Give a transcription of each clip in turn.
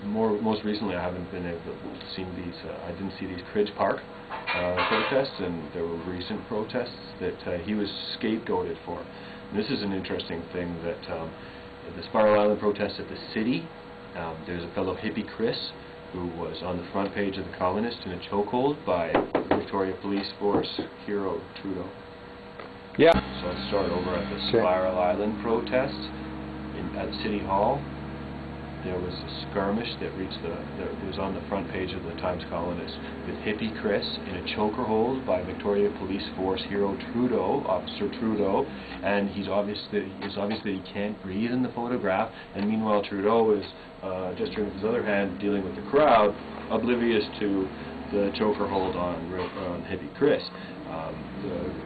most recently, I haven't been able to see these. I didn't see these Ridge Park protests, and there were recent protests that he was scapegoated for. And this is an interesting thing that the Spiral Island protests at the city. There's a fellow Hippy Chris who was on the front page of the Colonist in a chokehold by Victoria Police Force hero Trudeau. Yeah. So let's start over at the Spiral Island protest at City Hall. There was a skirmish that reached that was on the front page of the Times Colonist with Hippy Chris in a chokehold by Victoria Police Force hero Trudeau, Officer Trudeau, and it's obvious that he can't breathe in the photograph. And meanwhile, Trudeau is gesturing with his other hand, dealing with the crowd, oblivious to the chokehold on Hippy Chris.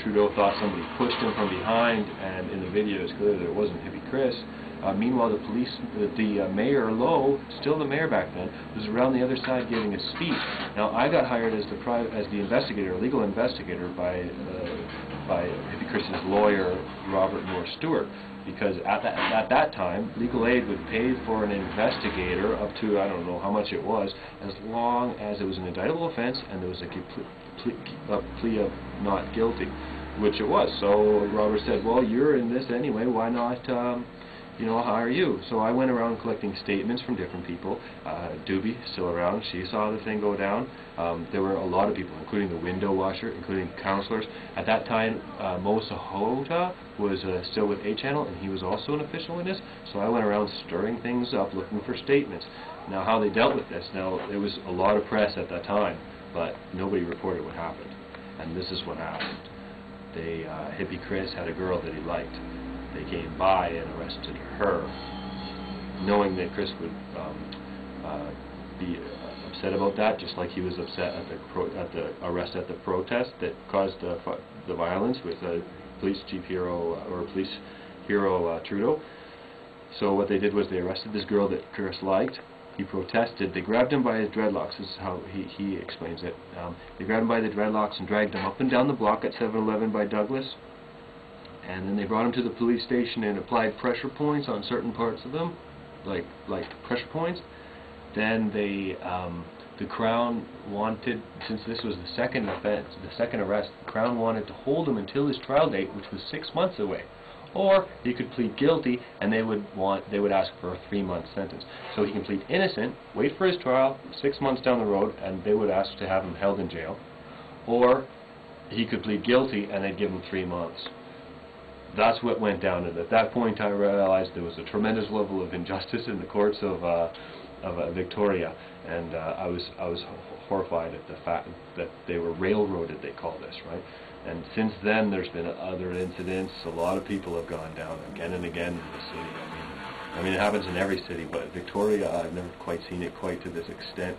Trudeau thought somebody pushed him from behind, and in the video it's clear that it wasn't Hippy Chris. Meanwhile, the mayor Lowe, still the mayor back then, was around the other side giving a speech. Now, I got hired as the investigator, legal investigator, by Hippy Chris's lawyer, Robert Moore Stewart, because at that time, legal aid would pay for an investigator up to, I don't know how much it was, as long as it was an indictable offense and there was a plea of not guilty, which it was. So Robert said, well, you're in this anyway, why not I'll hire you. So I went around collecting statements from different people. Doobie, still around, she saw the thing go down. There were a lot of people, including the window washer, including councillors. At that time, Mo Sahota was still with A-Channel, and he was also an official witness. So I went around stirring things up, looking for statements. Now, how they dealt with this. Now, there was a lot of press at that time, but nobody reported what happened. And this is what happened. Hippy Chris had a girl that he liked. They came by and arrested her, knowing that Chris would be upset about that, just like he was upset at the arrest at the protest that caused the violence with police chief hero police hero Trudeau. So what they did was they arrested this girl that Chris liked. He protested. They grabbed him by his dreadlocks. This is how he explains it. They grabbed him by the dreadlocks and dragged him up and down the block at 7-Eleven by Douglas. And then they brought him to the police station and applied pressure points on certain parts of them, like pressure points. Then the Crown wanted, since this was the second offense, the second arrest, the Crown wanted to hold him until his trial date, which was 6 months away. Or he could plead guilty, and they would ask for a 3-month sentence. So he can plead innocent, wait for his trial, 6 months down the road, and they would ask to have him held in jail. Or he could plead guilty, and they'd give him 3 months. That's what went down, and at that point I realized there was a tremendous level of injustice in the courts of Victoria, and I was horrified at the fact that they were railroaded, they call this, right? And since then there's been other incidents. A lot of people have gone down again and again in the city. I mean it happens in every city, but Victoria, I've never quite seen it quite to this extent,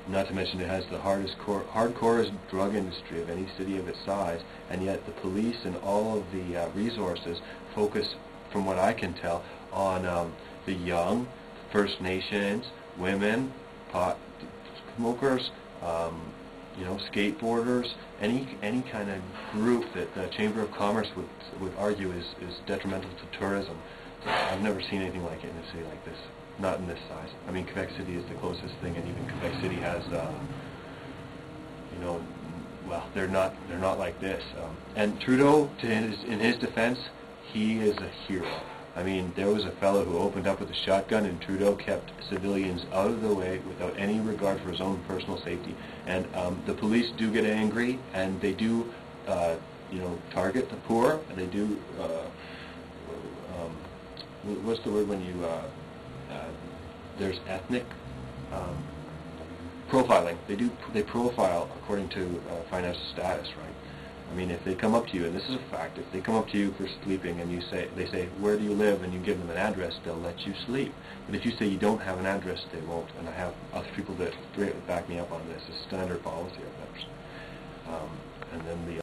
Not to mention it has the hardcorest drug industry of any city of its size, and yet the police and all of the resources focus, from what I can tell, on the young, First Nations, women, pot smokers, skateboarders, any kind of group that the Chamber of Commerce would argue is detrimental to tourism. So I've never seen anything like it in a city like this. Not in this size. I mean, Quebec City is the closest thing, and even Quebec City has, well, they're not like this. And Trudeau, in his defense, he is a hero. I mean, there was a fellow who opened up with a shotgun, and Trudeau kept civilians out of the way without any regard for his own personal safety. And the police do get angry, and they do, target the poor. And they do. What's the word when you? There's ethnic profiling. They profile according to financial status, right? I mean, if they come up to you, and this is a fact, if they come up to you for sleeping and they say, where do you live, and you give them an address, they'll let you sleep. But if you say you don't have an address, they won't. And I have other people that back me up on this. It's standard policy of theirs. And then the